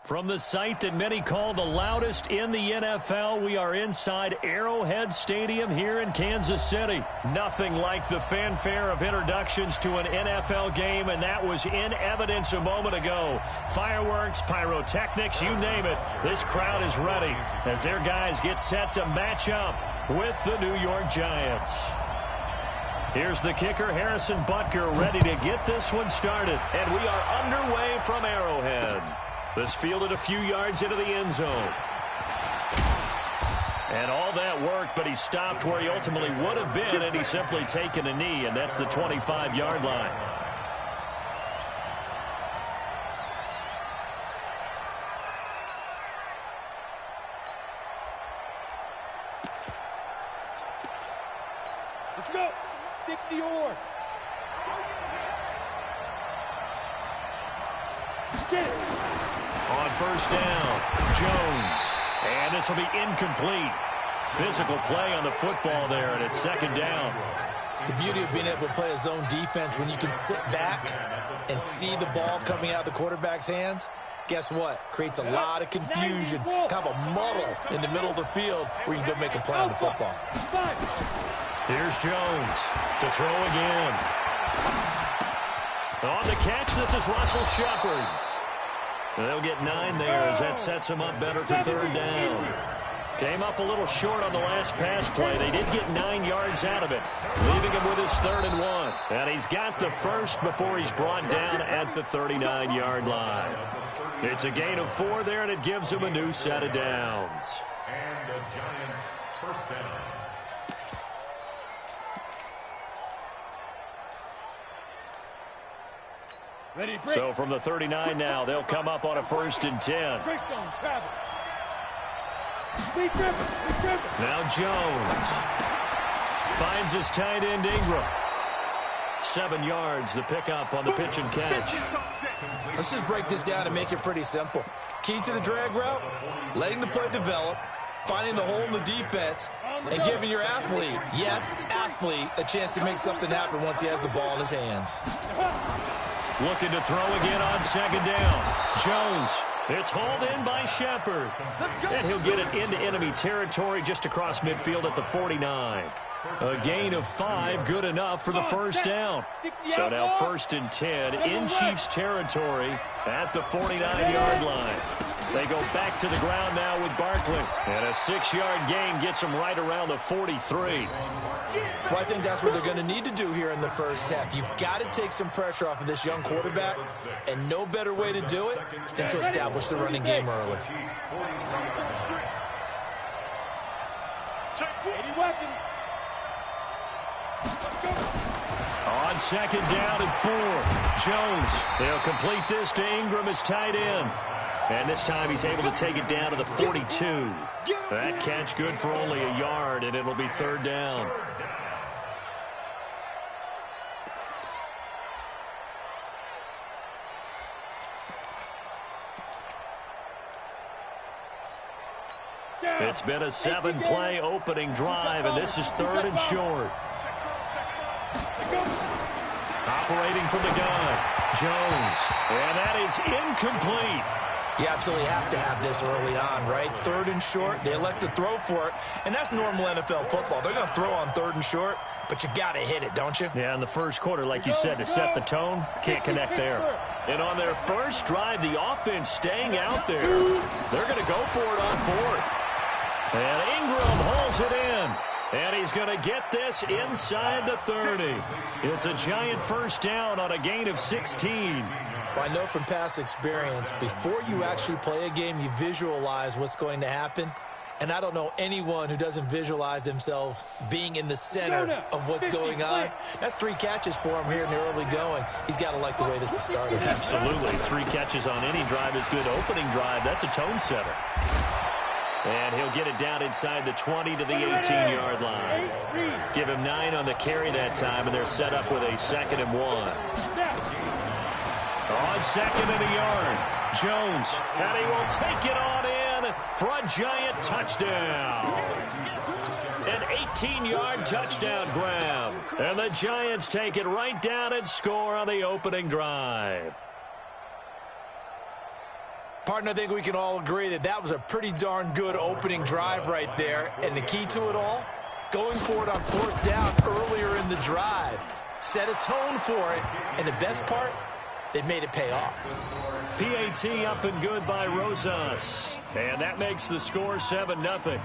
From the site that many call the loudest in the NFL, we are inside Arrowhead Stadium here in Kansas City. Nothing like the fanfare of introductions to an NFL game, and that was in evidence a moment ago. Fireworks, pyrotechnics, you name it. This crowd is ready as their guys get set to match up with the New York Giants. Here's the kicker, Harrison Butker, ready to get this one started. And we are underway from Arrowhead. This fielded a few yards into the end zone. And all that worked, but he stopped where he ultimately would have been, and he's simply taken a knee, and that's the 25-yard line. Let's go. 60-yard. Get it. On first down, Jones. And this will be incomplete. Physical play on the football there, and it's second down. The beauty of being able to play a zone defense when you can sit back and see the ball coming out of the quarterback's hands, guess what? Creates a lot of confusion, kind of a muddle in the middle of the field where you can go make a play on the football. Here's Jones to throw again. On the catch, this is Russell Shepard. They'll get 9 there as that sets him up better for third down. Came up a little short on the last pass play. They did get 9 yards out of it, leaving him with his 3rd and 1. And he's got the first before he's brought down at the 39-yard line. It's a gain of 4 there, and it gives him a new set of downs. And the Giants' first down. Ready, so from the 39 now, they'll come up on a 1st and 10. Now Jones finds his tight end Ingram. 7 yards, the pickup on the pitch and catch. Let's just break this down and make it pretty simple. Key to the drag route, letting the play develop, finding the hole in the defense, and giving your athlete, yes, athlete, a chance to make something happen once he has the ball in his hands. Looking to throw again on 2nd down. Jones. It's hauled in by Shepard. And he'll get it into enemy territory just across midfield at the 49. A gain of 5, good enough for the first down. So now 1st and 10 in Chiefs territory at the 49-yard line. They go back to the ground now with Barkley. And a 6-yard gain gets them right around the 43. Well, I think that's what they're going to need to do here in the first half. You've got to take some pressure off of this young quarterback, and no better way to do it than to establish the running game early. On 2nd down and 4, Jones. They'll complete this to Ingram as tight end. And this time he's able to take it down to the 42. That catch good for only a yard, and it'll be 3rd down. It's been a 7-play opening drive, and this is 3rd and short. Operating from the gun, Jones. And that is incomplete. You absolutely have to have this early on, right? 3rd and short, they elect to throw for it, and that's normal NFL football. They're going to throw on 3rd and short, but you've got to hit it, don't you? Yeah, in the first quarter, like you said, to set the tone, can't connect there. And on their first drive, the offense staying out there. They're going to go for it on 4th. And Ingram hauls it in. And he's going to get this inside the 30. It's a Giant first down on a gain of 16. Well, I know from past experience, before you actually play a game, you visualize what's going to happen. And I don't know anyone who doesn't visualize themselves being in the center of what's going on. That's 3 catches for him here in the early going. He's got to like the way this is started. Absolutely. 3 catches on any drive is good. Opening drive, that's a tone setter. And he'll get it down inside the 20 to the 18-yard line. Give him 9 on the carry that time, and they're set up with a 2nd and 1. On 2nd and a yard, Jones, and he will take it on in for a giant touchdown. An 18-yard touchdown grab. And the Giants take it right down and score on the opening drive. Partner, I think we can all agree that that was a pretty darn good opening drive right there. And the key to it all, going for it on 4th down earlier in the drive. Set a tone for it. And the best part, they made it pay off. PAT up and good by Rosas. And that makes the score 7-0.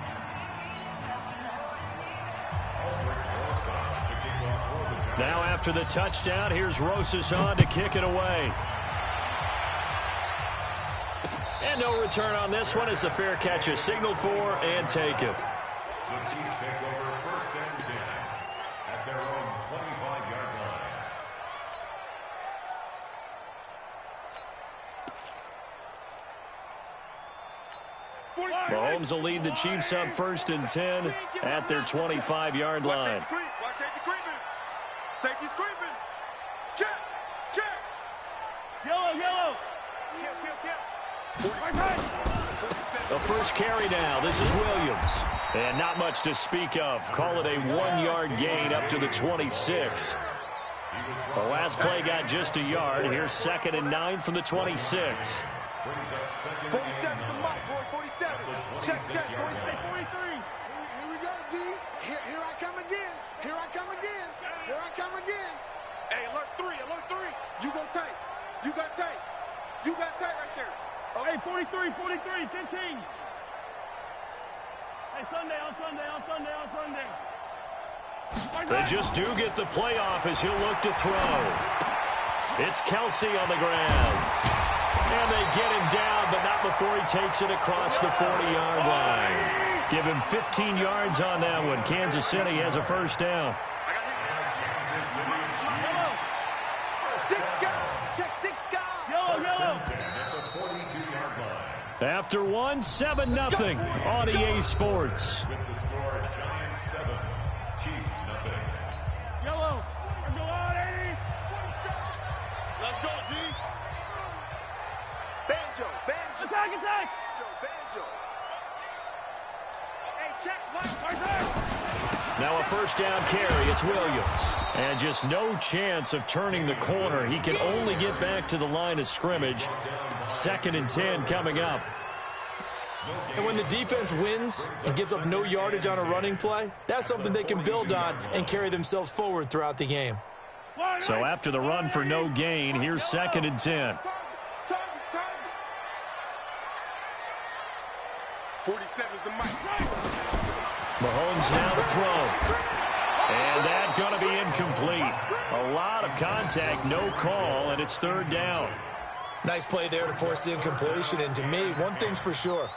Now after the touchdown, here's Rosas on to kick it away. And no return on this one as the fair catch is signaled for and taken. The Chiefs take over 1st and 10 at their own 25-yard line. Mahomes will lead the Chiefs up 1st and 10 at their 25-yard line. Watch safety creeping. Safety's creeping. Check. Check. Yellow. Kill. The first carry now. This is Williams. And not much to speak of. Call it a 1-yard gain up to the 26. The last play got just a yard. Here's 2nd and 9 from the 26. 47 the mark, boy. 47. Check. 43. Here we go, D. Here I come again. Hey, alert 3. You got tight right there. Hey, 43, 15. Hey, on Sunday. They just do get the playoff as he'll look to throw. It's Kelsey on the ground. And they get him down, but not before he takes it across the 40-yard line. Give him 15 yards on that one. Kansas City has a 1st down. After 1, 7-0 on EA Sports. With the score, Giants 7, Chiefs 0. Yellow. Let's go on, 80. Let's go, D. Banjo. Attack. Banjo. Hey, check. Now a 1st down carry. It's Williams. And just no chance of turning the corner. He can only get back to the line of scrimmage. 2nd and 10 coming up. And when the defense wins and gives up no yardage on a running play, that's something they can build on and carry themselves forward throughout the game. So after the run for no gain, here's 2nd and 10. 47's the mic. Mahomes now to throw. And that's going to be incomplete. A lot of contact, no call, and it's 3rd down. Nice play there to force the incompletion. And to me, one thing's for sure.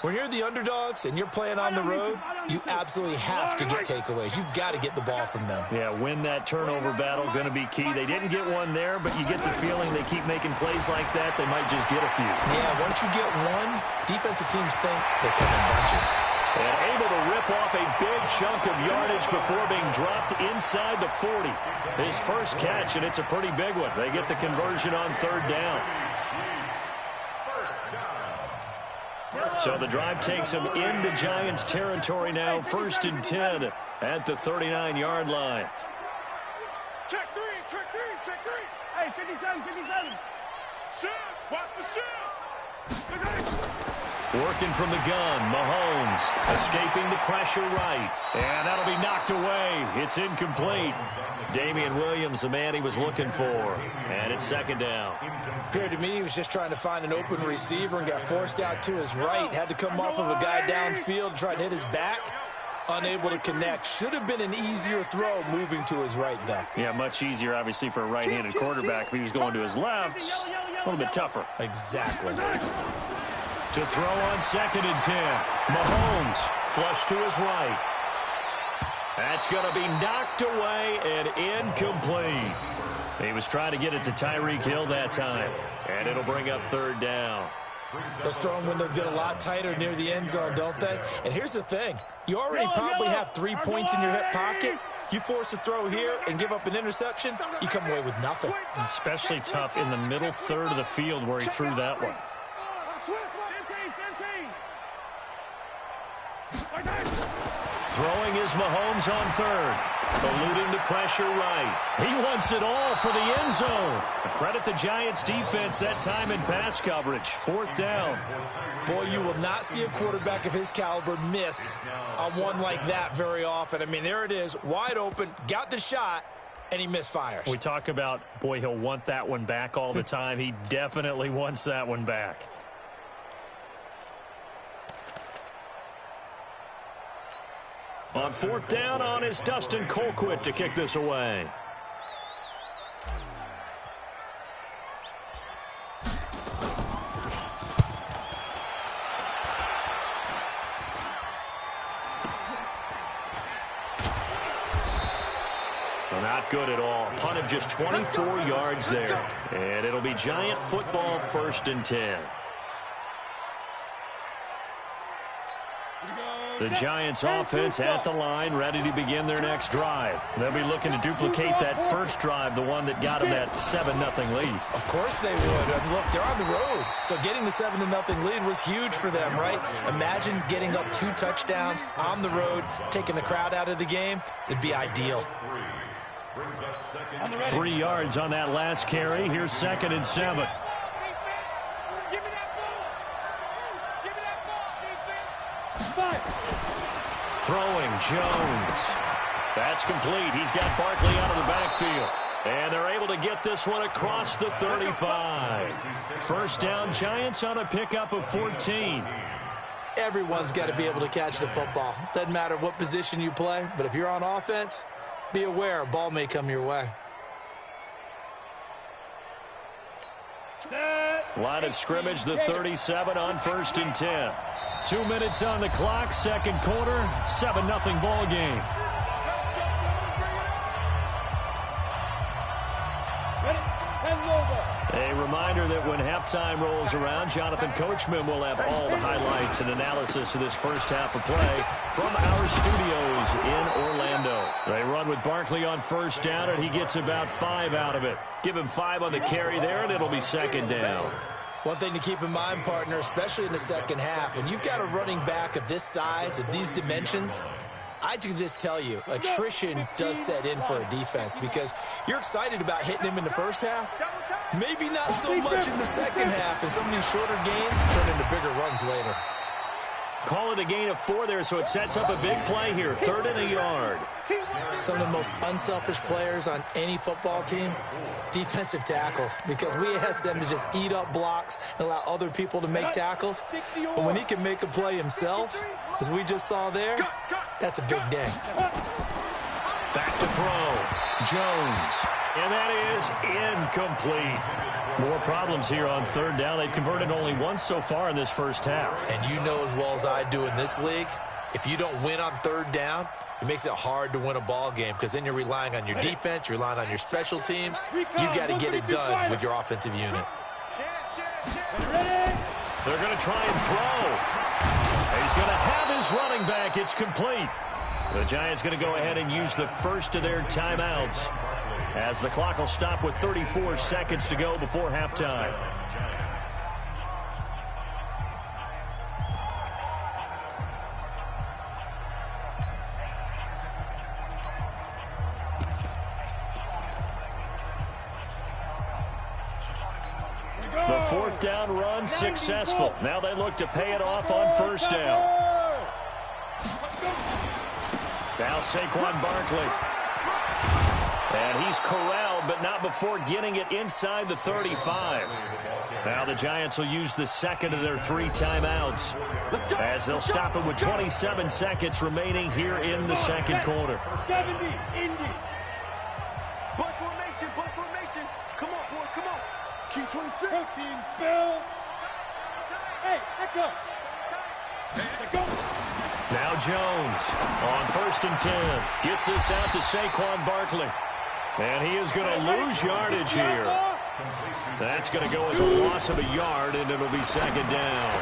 When you're the underdogs and you're playing on the road, you absolutely have to get takeaways. You've got to get the ball from them. Yeah, win that turnover battle, going to be key. They didn't get one there, but you get the feeling they keep making plays like that, they might just get a few. Yeah, once you get one, defensive teams think they come in bunches. And able to rip off a big chunk of yardage before being dropped inside the 40. His first catch, and it's a pretty big one. They get the conversion on 3rd down. So the drive takes him into Giants territory now. 1st and 10 at the 39-yard line. Check three. Hey, 57. Shift. Watch the shift. Working from the gun, Mahomes escaping the pressure right. And that'll be knocked away. It's incomplete. Damian Williams, the man he was looking for. And it's 2nd down. Appeared to me he was just trying to find an open receiver and got forced out to his right. Had to come off of a guy downfield, try to hit his back. Unable to connect. Should have been an easier throw moving to his right, though. Yeah, much easier, obviously, for a right-handed quarterback. If he was going to his left, a little bit tougher. Exactly. To throw on 2nd and 10. Mahomes flush to his right. That's going to be knocked away and incomplete. He was trying to get it to Tyreek Hill that time. And it'll bring up 3rd down. Those throwing windows get a lot tighter near the end zone, don't they? And here's the thing. You already probably have 3 points in your hip pocket. You force a throw here and give up an interception, you come away with nothing. Especially tough in the middle third of the field where he threw that one. Throwing is Mahomes on 3rd. Eluding the pressure right. He wants it all for the end zone. Credit the Giants defense that time in pass coverage. 4th down. Boy, you will not see a quarterback of his caliber miss on one like that very often. I mean, there it is, wide open, got the shot, and he misfires. We talk about, boy, he'll want that one back all the time. He definitely wants that one back. On 4th down, on is Dustin Colquitt to kick this away. Well, not good at all. Punt of just 24 yards there. And it'll be Giant football, 1st and 10. The Giants offense at the line, ready to begin their next drive. They'll be looking to duplicate that first drive, the one that got them that 7-0 lead. Of course they would. And look, they're on the road. So getting the 7-0 lead was huge for them, right? Imagine getting up 2 touchdowns on the road, taking the crowd out of the game. It'd be ideal. 3 yards on that last carry. Here's 2nd and 7. Throwing, Jones. That's complete. He's got Barkley out of the backfield. And they're able to get this one across the 35. 1st down, Giants on a pickup of 14. Everyone's got to be able to catch the football. Doesn't matter what position you play, but if you're on offense, be aware a ball may come your way. Line of scrimmage, the 37 on 1st and 10. 2 minutes on the clock, 2nd quarter, 7-0 ball game. A reminder that when halftime rolls around, Jonathan Coachman will have all the highlights and analysis of this first half of play from our studios in Orlando. They run with Barkley on 1st down, and he gets about 5 out of it. Give him 5 on the carry there, and it'll be 2nd down. One thing to keep in mind, partner, especially in the second half, when you've got a running back of this size, of these dimensions, I can just tell you, attrition does set in for a defense because you're excited about hitting him in the first half. Maybe not so much in the second half, and some of these shorter gains turn into bigger runs later. Call it a gain of 4 there, so it sets up a big play here. 3rd and a yard. Some of the most unselfish players on any football team, defensive tackles, because we ask them to just eat up blocks and allow other people to make tackles. But when he can make a play himself, as we just saw there, that's a big day. Back to throw. Jones. And that is incomplete. More problems here on 3rd down. They've converted only once so far in this first half. And you know as well as I do in this league, if you don't win on 3rd down, it makes it hard to win a ball game because then you're relying on your defense, you're relying on your special teams. You've got to get it done with your offensive unit. They're going to try and throw. He's going to have his running back. It's complete. The Giants going to go ahead and use the first of their timeouts as the clock will stop with 34 seconds to go before halftime. The 4th down run successful. Now they look to pay it off on 1st down. Now Saquon Barkley. And he's corralled, but not before getting it inside the 35. Now the Giants will use the second of their 3 timeouts as they'll stop it with 27 seconds remaining here in the second quarter. 70, Indy. Bunch formation. Come on, boys, come on. Key 26. 13, spill. Now Jones on 1st and 10. Gets this out to Saquon Barkley. And he is going to lose yardage here. That's going to go as a loss of a yard, and it'll be 2nd down.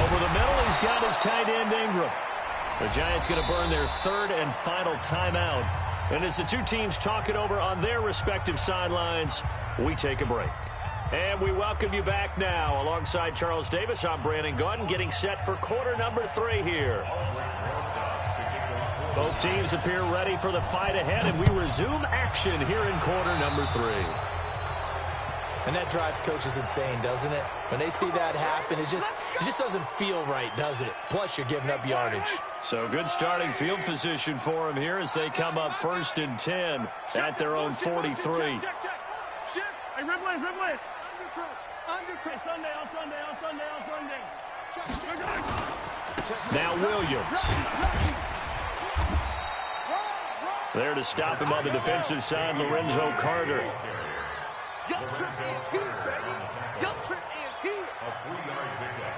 Over the middle, he's got his tight end Ingram. The Giants going to burn their 3rd and final timeout. And as the two teams talk it over on their respective sidelines, we take a break. And we welcome you back now. Alongside Charles Davis, I'm Brandon Gunn, getting set for quarter number 3 here. Both teams appear ready for the fight ahead, and we resume action here in quarter number 3. And that drives coaches insane, doesn't it? When they see that happen, it just doesn't feel right, does it? Plus, you're giving up yardage. So good starting field position for them here as they come up 1st and 10 at their own 43. Hey, Rimley. Undercut. Sunday. Now Williams. There to stop him on the defensive side, Lorenzo Carter. Your trip is here, baby. Your trip is here. A 3-yard pickup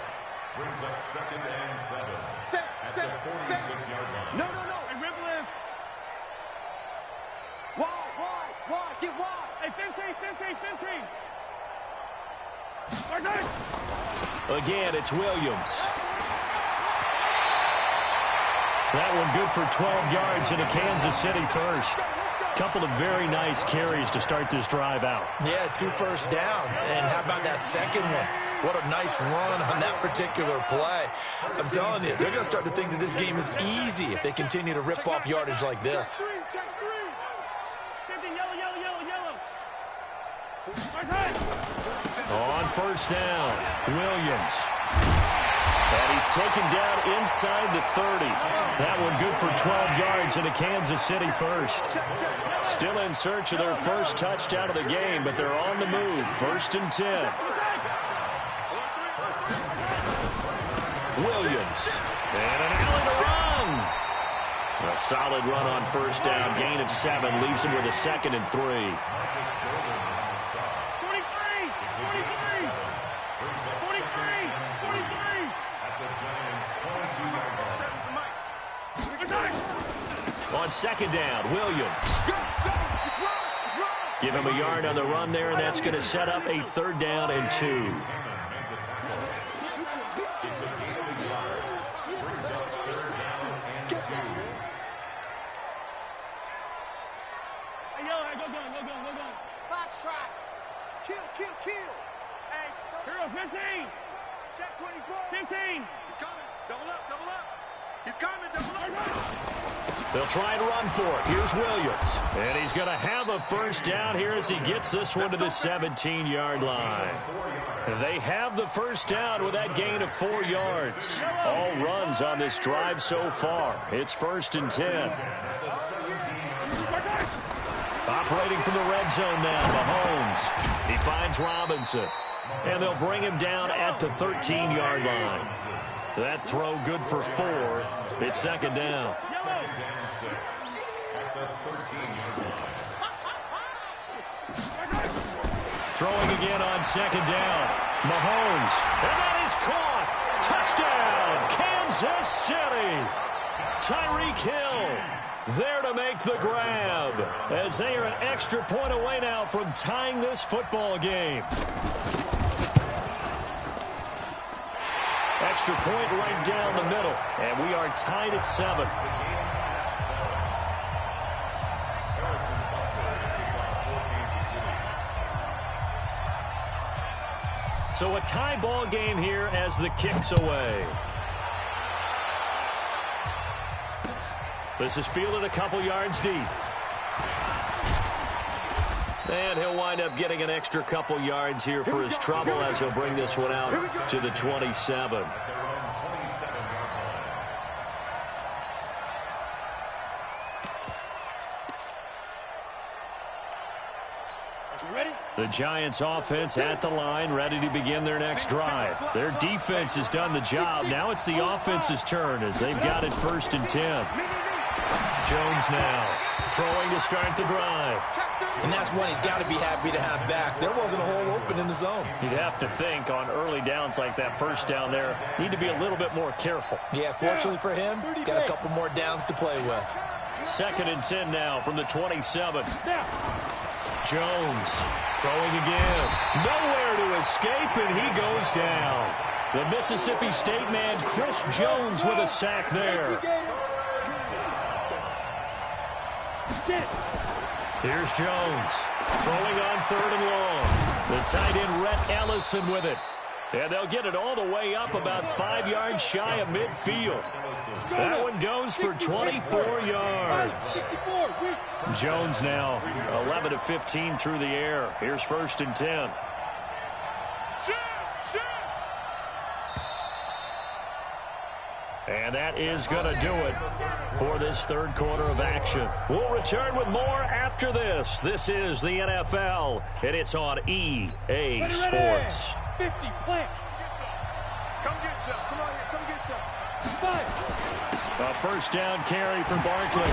brings up 2nd and 7 at the 46-yard line. No. Hey, Rimley. Wide. Get wide. Hey, 15. Again, it's Williams. That one good for 12 yards into Kansas City first. Couple of very nice carries to start this drive out. Yeah, 2 first downs. And how about that second one? What a nice run on that particular play. I'm telling you, they're going to start to think that this game is easy if they continue to rip off yardage like this. Check 3. On 1st down, Williams. And he's taken down inside the 30. That one good for 12 yards into Kansas City first. Still in search of their first touchdown of the game, but they're on the move. 1st and 10. Williams. And an alley to run. A solid run on 1st down. Gain of 7 leaves him with a 2nd and 3. On 2nd down, Williams. Give him a yard on the run there, and that's going to set up a 3rd down and 2. Box trap. Kill. Hey, hero 15. Check 24. 15. He's coming. Double up. He's coming. Double up. They'll try and run for it. Here's Williams. And he's going to have a 1st down here as he gets this one to the 17-yard line. They have the 1st down with that gain of 4 yards. All runs on this drive so far. It's 1st and 10. Operating from the red zone now, Mahomes. He finds Robinson. And they'll bring him down at the 13-yard line. That throw good for 4. It's 2nd down. Throwing again on 2nd down. Mahomes. And that is caught. Touchdown, Kansas City. Tyreek Hill there to make the grab as they are an extra point away now from tying this football game. Extra point right down the middle, and we are tied at 7. So a tie ball game here as the kick's away. This is fielded a couple yards deep. And he'll wind up getting an extra couple yards here for his trouble as he'll bring this one out to the 27. The Giants offense at the line, ready to begin their next drive. Their defense has done the job. Now it's the offense's turn as they've got it 1st and 10. Jones now throwing to start the drive. And that's one he's got to be happy to have back. There wasn't a hole open in the zone. You'd have to think on early downs like that first down there, need to be a little bit more careful. Yeah, fortunately for him, got a couple more downs to play with. 2nd and 10 now from the 27. Jones throwing again. Nowhere to escape, and he goes down. The Mississippi State man, Chris Jones, with a sack there. Here's Jones throwing on 3rd and long. The tight end, Rhett Ellison, with it. And they'll get it all the way up about 5 yards shy of midfield. That one goes for 24 yards. Jones now 11 of 15 through the air. Here's 1st and 10. And that is going to do it for this 3rd quarter of action. We'll return with more after this. This is the NFL, and it's on EA Sports. 50, plant. Come get some. Come on here. Come get some. 5. A 1st down carry for Barkley.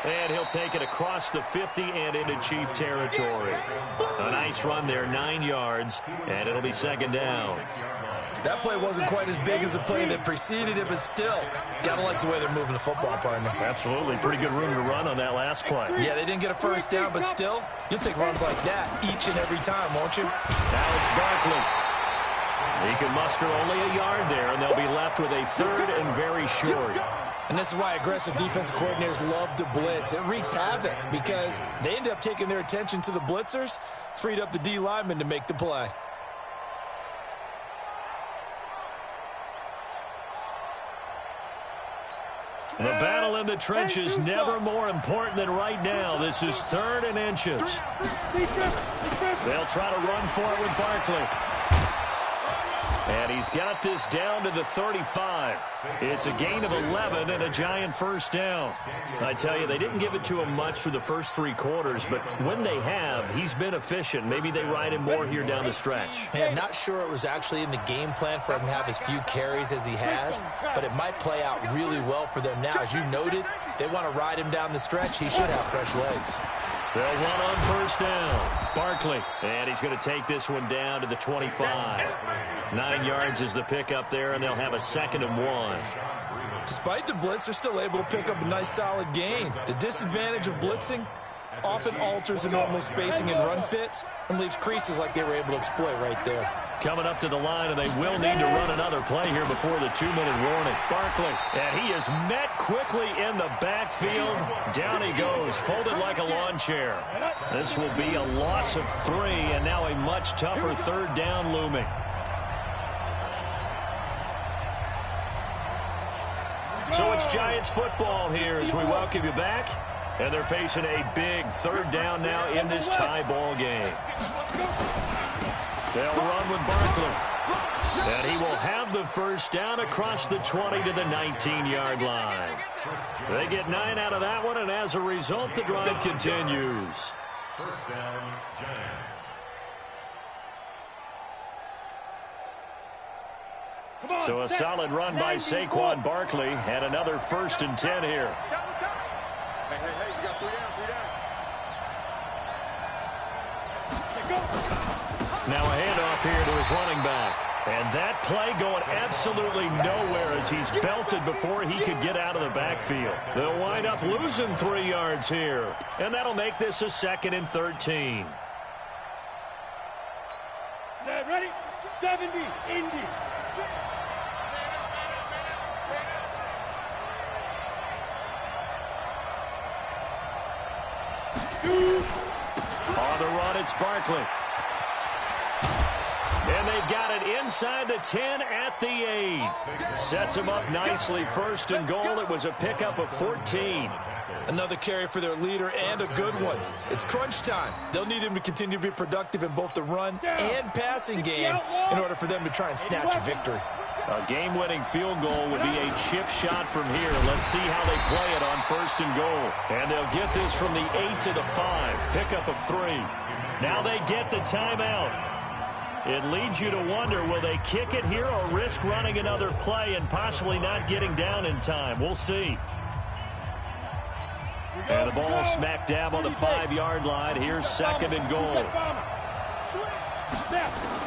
And he'll take it across the 50 and into Chief territory. A nice run there, 9 yards, and it'll be 2nd down. That play wasn't quite as big as the play that preceded it, but still, gotta like the way they're moving the football, partner. Absolutely. Pretty good room to run on that last play. Yeah, they didn't get a 1st down, but still, you'll take runs like that each and every time, won't you? Now it's Barkley. He can muster only a yard there, and they'll be left with a 3rd and very short. And this is why aggressive defense coordinators love to blitz. It wreaks havoc because they end up taking their attention to the blitzers, freed up the D lineman to make the play. The battle in the trenches never more important than right now. This is 3rd and inches. They'll try to run for it with Barkley. And he's got this down to the 35. It's a gain of 11 and a giant 1st down. I tell you, they didn't give it to him much through the first 3 quarters, but when they have, he's been efficient. Maybe they ride him more here down the stretch. Hey, I'm not sure it was actually in the game plan for him to have as few carries as he has, but it might play out really well for them now. As you noted, if they want to ride him down the stretch, he should have fresh legs. They'll run on 1st down. Barkley, and he's going to take this one down to the 25. 9 yards is the pickup there, and they'll have a 2nd and 1. Despite the blitz, they're still able to pick up a nice solid gain. The disadvantage of blitzing often alters the normal spacing and run fits and leaves creases like they were able to exploit right there. Coming up to the line, and they will need to run another play here before the 2-minute warning. Barkley, and he is met quickly in the backfield. Down he goes, folded like a lawn chair. This will be a loss of 3, and now a much tougher 3rd down looming. So it's Giants football here as we welcome you back. And they're facing a big 3rd down now in this tie ball game. They'll run with Barkley. And he will have the 1st down across the 20 to the 19-yard line. They get 9 out of that one, and as a result, the drive continues. 1st down, Giants. So a solid run by Saquon Barkley, and another 1st and 10 here. Hey, you got 3 down. Now a handoff here to his running back. And that play going absolutely nowhere as he's belted before he could get out of the backfield. They'll wind up losing 3 yards here. And that'll make this a 2nd and 13. Set, ready? 70, Indy. On the run, it's Barkley. And they've got it inside the 10 at the 8. Sets him up nicely. 1st and goal. It was a pickup of 14. Another carry for their leader and a good one. It's crunch time. They'll need him to continue to be productive in both the run and passing game in order for them to try and snatch a victory. A game-winning field goal would be a chip shot from here. Let's see how they play it on 1st and goal. And they'll get this from the 8 to the 5. Pickup of 3. Now they get the timeout. It leads you to wonder, will they kick it here or risk running another play and possibly not getting down in time? We'll see. And the ball smack dab on the 5-yard line. Here's 2nd and goal.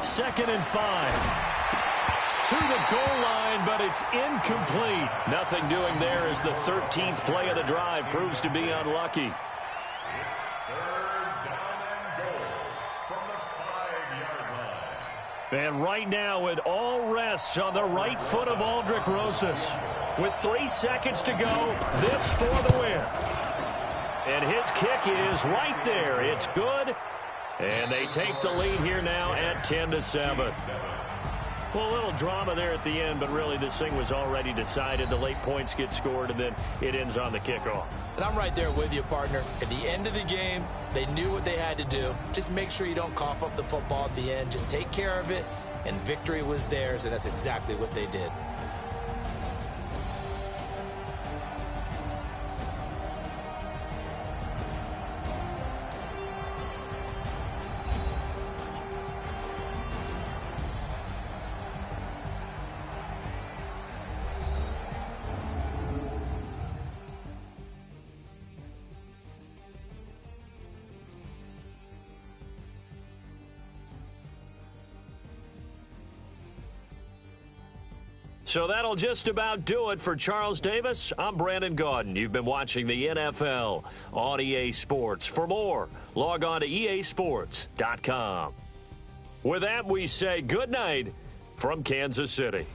2nd and 5. To the goal line, but it's incomplete. Nothing doing there as the 13th play of the drive proves to be unlucky. It's 3rd down and goal from the 5-yard line. And right now it all rests on the right foot of Aldrick Rosas. With 3 seconds to go, this for the win. And his kick is right there. It's good. And they take the lead here now at 10-7. Well, a little drama there at the end, but really this thing was already decided. The late points get scored, and then it ends on the kickoff. And I'm right there with you, partner. At the end of the game, they knew what they had to do. Just make sure you don't cough up the football at the end. Just take care of it, and victory was theirs, and that's exactly what they did. So that'll just about do it for Charles Davis. I'm Brandon Gaudin. You've been watching the NFL on EA Sports. For more, log on to easports.com. With that, we say good night from Kansas City.